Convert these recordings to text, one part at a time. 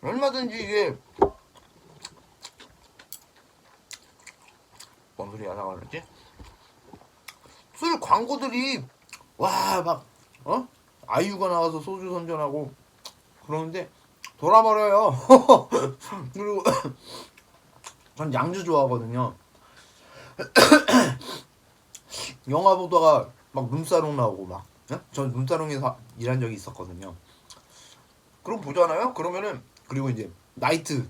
얼마든지 이게 뭔 소리 하다가 그러지? 술 광고들이 와 막 아이유가 나와서 소주 선전하고 그러는데 돌아버려요. 그리고 전 양주 좋아하거든요. 영화 보다가 막 룸사롱 나오고 막 전 룸사롱에서 일한 적이 있었거든요. 그럼 보잖아요. 그러면은 그리고 이제 나이트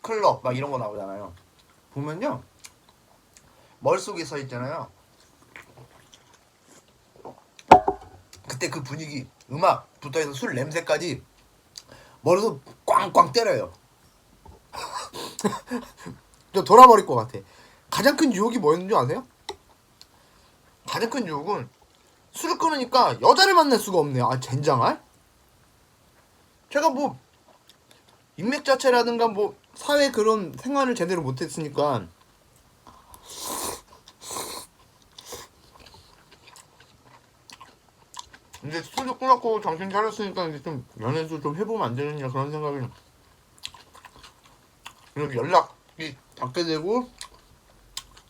클럽 막 이런 거 나오잖아요. 보면요 머릿속에 서 있잖아요. 그때 그 분위기 음악부터 해서 술 냄새까지 머리도 꽝꽝 때려요. 저 돌아버릴 것 같아. 가장 큰 유혹이 뭐였는지 아세요? 가장 큰 유혹은 술을 끊으니까 여자를 만날 수가 없네요. 아 젠장할? 제가 뭐 인맥 자체라든가 뭐 사회 그런 생활을 제대로 못했으니까 이제 술도 끊었고 정신 차렸으니까 이제 좀 연애도 좀 해보면 안 되느냐 그런 생각이 이렇게 연락이 닿게 되고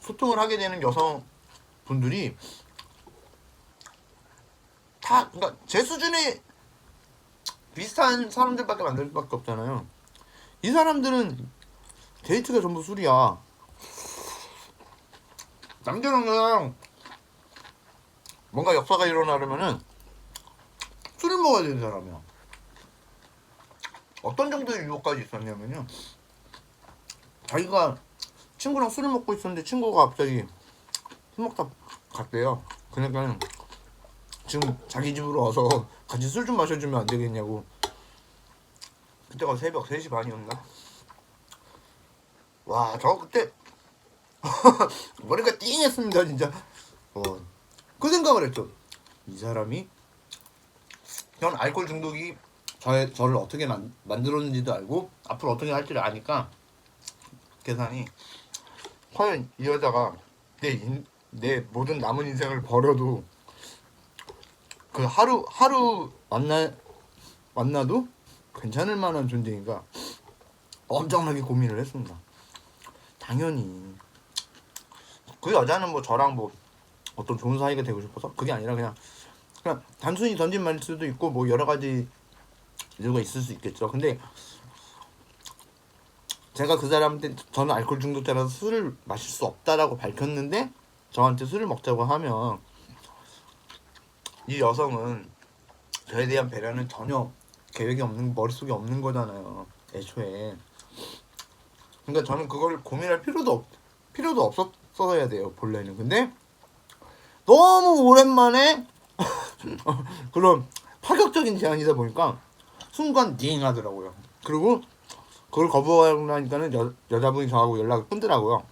소통을 하게 되는 여성분들이 다 그러니까 제 수준의 비슷한 사람들밖에 만들 수밖에 없잖아요. 이 사람들은 데이트가 전부 술이야. 남자는 그냥 뭔가 역사가 일어나려면은 술을 먹어야 되는 사람이야. 어떤 정도의 유혹까지 있었냐면요. 자기가 친구랑 술을 먹고 있었는데 친구가 갑자기 술 먹다 갔대요. 그러니까 지금 자기 집으로 와서 같이 술 좀 마셔주면 안 되겠냐고. 그때가 새벽 3시 반이었나? 와, 저 그때 머리가 띵했습니다, 진짜. 그 생각을 했죠. 이 사람이 전 알코올 중독이 저를 어떻게 만들었는지도 알고 앞으로 어떻게 할지를 아니까 계산이 과연 이 여자가 내 모든 남은 인생을 버려도 그 하루 만나도 괜찮을 만한 존재인가 엄청나게 고민을 했습니다. 당연히 그 여자는 뭐 저랑 뭐 어떤 좋은 사이가 되고 싶어서 그게 아니라 그냥 단순히 던진 말일 수도 있고 뭐 여러 가지 이유가 있을 수 있겠죠. 근데 제가 그 사람한테 저는 알코올 중독자라서 술을 마실 수 없다라고 밝혔는데 저한테 술을 먹자고 하면 이 여성은 저에 대한 배려는 전혀 계획이 없는 머릿속에 없는 거잖아요. 애초에. 그러니까 저는 그걸 고민할 필요도 없었어야 돼요. 본래는. 근데 너무 오랜만에 그런 파격적인 제안이다 보니까 순간 띵 하더라고요. 그리고 그걸 거부하고 나니까는 여자분이 저하고 연락을 끊더라고요.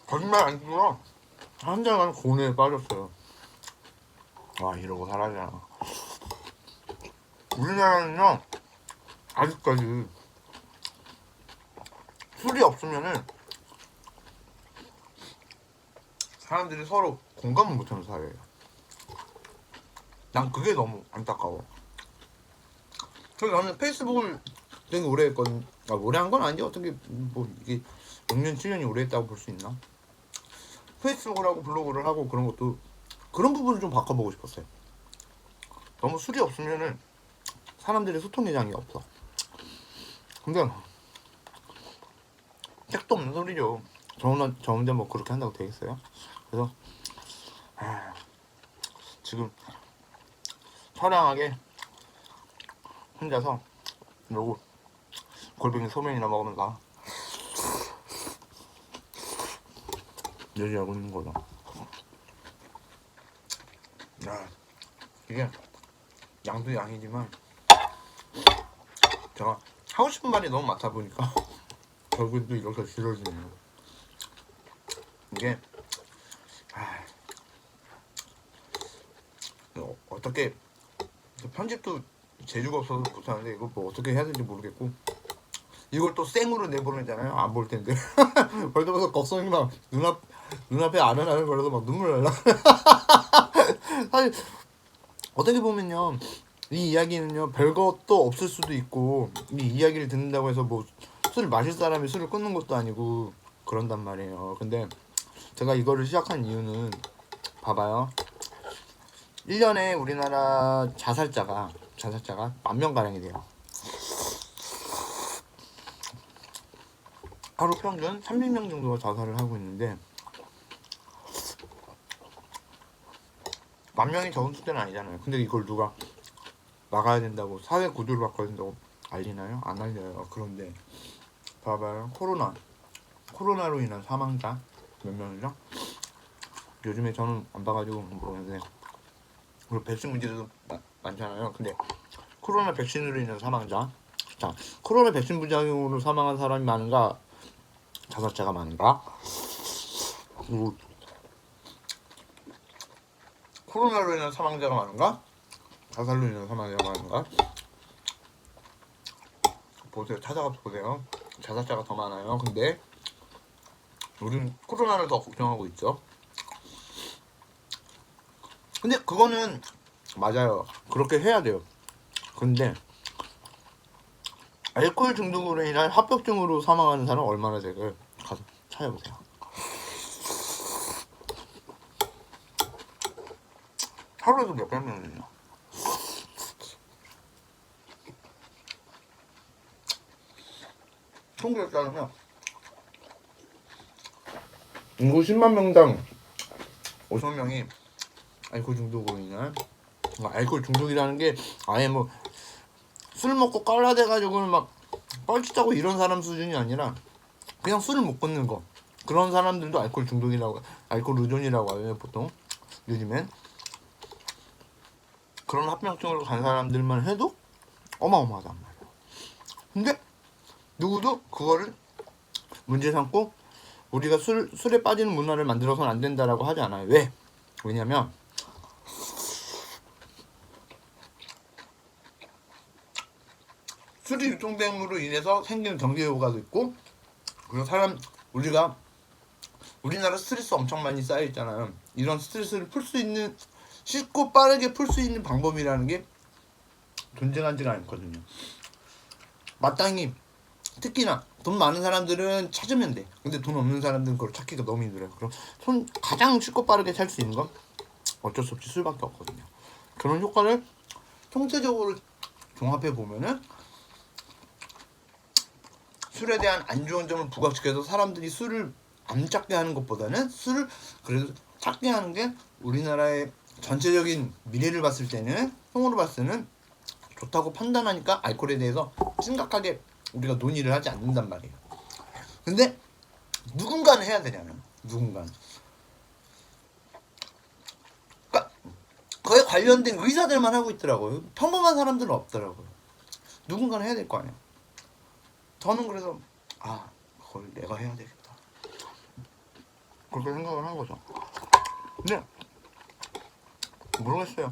거짓말 안 치고 한 달간 고뇌에 빠졌어요. 와 이러고 살아야 우리나라는요 아직까지 술이 없으면은 사람들이 서로 공감을 못하는 사회예요. 난 그게 너무 안타까워. 그래서 나는 페이스북을 되게 오래 했거든. 오래 한 건 아닌데 어떻게 뭐 이게 6년 7년이 오래 했다고 볼 수 있나? 페이스북을 하고 블로그를 하고 그런 것도 그런 부분을 좀 바꿔보고 싶었어요. 너무 술이 없으면은 사람들의 소통 대장이 없어. 근데 택도 없는 소리죠. 저 혼자 뭐 그렇게 한다고 되겠어요? 그래서 지금 처량하게 혼자서 이러고 골뱅이 소면이나 먹으면서 얘기하고 있는 거죠. 야, 이게 양도 양이지만 제가 하고 싶은 말이 너무 많다 보니까 결국엔 또 이렇게 길어지네요. 이게 어떻게 편집도 재주가 없어서 못하는데 이거 뭐 어떻게 해야 될지 모르겠고 이걸 또 생으로 내보내잖아요. 안 볼 텐데 벌써부터 걱정이 막 눈앞에 아른아른 거려서 막 눈물 날라. 사실 어떻게 보면요, 이 이야기는요 별것도 없을 수도 있고, 이 이야기를 듣는다고 해서 뭐 술을 마실 사람이 술을 끊는 것도 아니고 그런단 말이에요. 근데 제가 이거를 시작한 이유는, 봐봐요, 1년에 우리나라 자살자가 10,000명가량이 돼요. 하루 평균 300명 정도가 자살을 하고 있는데, 10,000명이 적은 숫자는 아니잖아요. 근데 이걸 누가 막아야 된다고, 사회 구조를 바꿔야 된다고 알리나요? 안 알려요. 그런데 봐봐요, 코로나로 인한 사망자 몇 명이죠? 요즘에 저는 안 봐가지고 모르겠는데, 그리고 백신 문제도 많잖아요. 근데 코로나 백신으로 인한 사망자, 자, 코로나 백신 부작용으로 사망한 사람이 많은가, 자살자가 많은가? 그리고 코로나로 인한 사망자가 많은가, 자살로 인한 사망자가 많은가? 보세요, 찾아가 보세요. 자살자가 더 많아요. 근데 우리는 코로나를 더 걱정하고 있죠. 근데 그거는 맞아요. 그렇게 해야 돼요. 근데 알코올 중독으로 인한 합병증으로 사망하는 사람 얼마나 될까요? 가서 찾아보세요. 하루에도 몇백 명이에요. 통계에 따르면 인구 10만 명당 5,000명이 알코올 중독으로 인한, 알코올 중독이라는 게 아예 뭐 술 먹고 깔라대가지고는 막 뻘짓하고 이런 사람 수준이 아니라 그냥 술을 못 끊는 거, 그런 사람들도 알코올 중독이라고, 알코올 의존이라고 하요 보통 요즘엔. 그런 합병증으로 간 사람들만 해도 어마어마하단 말이야. 근데 누구도 그거를 문제 삼고 우리가 술에 빠지는 문화를 만들어서는 안 된다라고 하지 않아요. 왜? 왜냐면 술이 유통됨으로 인해서 생기는 경제 효과도 있고, 그리고 우리나라 스트레스 엄청 많이 쌓여 있잖아요. 이런 스트레스를 풀 수 있는, 쉽고 빠르게 풀 수 있는 방법이라는 게 존재하지가 않거든요. 마땅히 특히나 돈 많은 사람들은 찾으면 돼. 근데 돈 없는 사람들은 그걸 찾기가 너무 힘들어요. 그럼 가장 쉽고 빠르게 살 수 있는 건 어쩔 수 없이 술밖에 없거든요. 그런 효과를 총체적으로 종합해 보면은 술에 대한 안 좋은 점을 부각시켜서 사람들이 술을 안 찾게 하는 것보다는 술을 그래도 찾게 하는 게 우리나라의 전체적인 미래를 봤을 때는, 통으로 봤을 때는 좋다고 판단하니까 알코올에 대해서 심각하게 우리가 논의를 하지 않는단 말이에요. 근데 누군가는 해야 되잖아요. 누군가는. 그러니까 그에 관련된 의사들만 하고 있더라고요. 평범한 사람들은 없더라고요. 누군가는 해야 될 거 아니에요. 저는 그래서 그걸 내가 해야 되겠다, 그렇게 생각을 한 거죠. 근데 모르겠어요.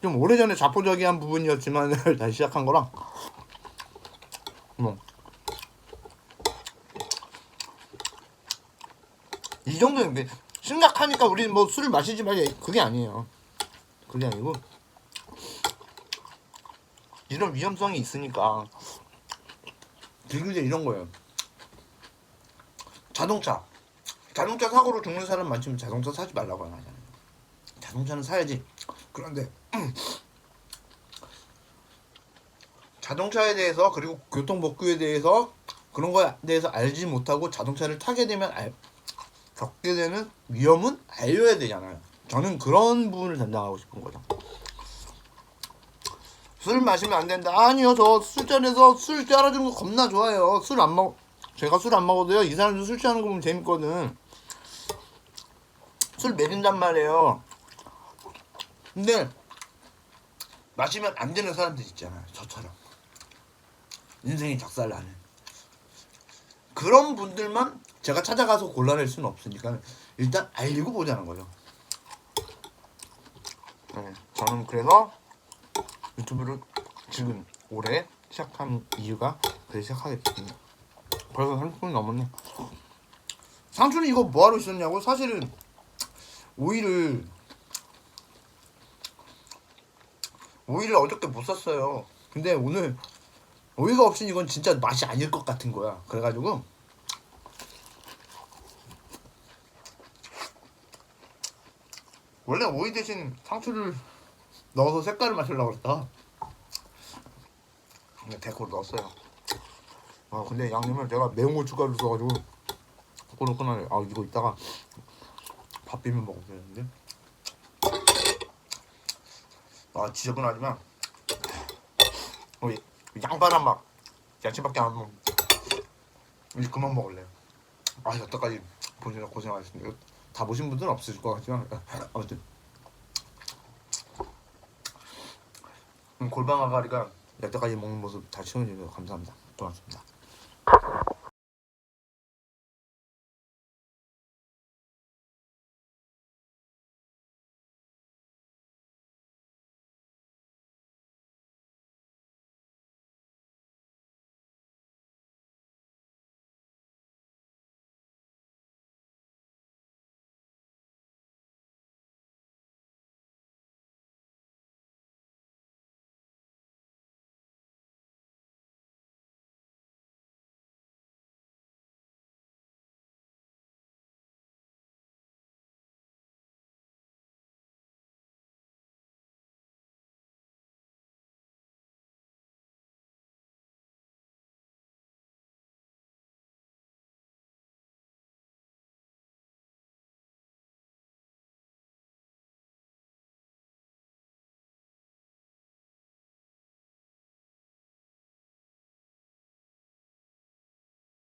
좀 오래전에 자포자기한 부분이었지만 다시 시작한 거랑 이 정도인데, 심각하니까 우리 뭐 술을 마시지 말자 그게 아니에요. 그게 아니고 이런 위험성이 있으니까 지금 이제 이런 거예요. 자동차 사고로 죽는 사람 많지만 자동차 사지 말라고 안 하잖아요. 자동차는 사야지. 그런데 자동차에 대해서, 그리고 교통법규에 대해서, 그런 거에 대해서 알지 못하고 자동차를 타게 되면 겪게 되는 위험은 알려야 되잖아요. 저는 그런 부분을 담당하고 싶은 거죠. 술 마시면 안 된다. 아니요, 저 술자리에서 술 따라주는 거 겁나 좋아해요. 제가 술 안 먹어도요, 이 사람들 술 취하는 거 보면 재밌거든. 술 먹인단 말이에요. 근데 마시면 안 되는 사람들 있잖아요. 저처럼 인생이 작살나는 그런 분들만 제가 찾아가서 골라낼 수는 없으니까 일단 알고 보자는 거죠. 네, 저는 그래서 유튜브를 지금 올해 시작한 이유가 그래 시작하게 됐습니다. 벌써 30분이 넘었네. 상추는 이거 뭐하러 있었냐고? 사실은 오이를 오이를 어저께 못 샀어요. 근데 오늘 오이가 없으니 이건 진짜 맛이 아닐 것 같은 거야. 그래가지고 원래 오이 대신 상추를 넣어서 색깔을 맞추려고 했다. 근데 데코를 넣었어요. 아 근데 양념을 제가 매운 고춧가루 써가지고 꼬들꼬들하네. 아 이거 이따가 밥 비벼 먹어야 되는데. 아 지저분하지만 양파랑 막 야채밖에 안 먹. 이제 그만 먹을래요. 아 여태까지 보시느라 고생하셨습니다. 다 보신 분들은 없으실 것 같지만 아무튼 골방 아가리가 여태까지 먹는 모습 다 시청해주셔서 감사합니다. 고맙습니다.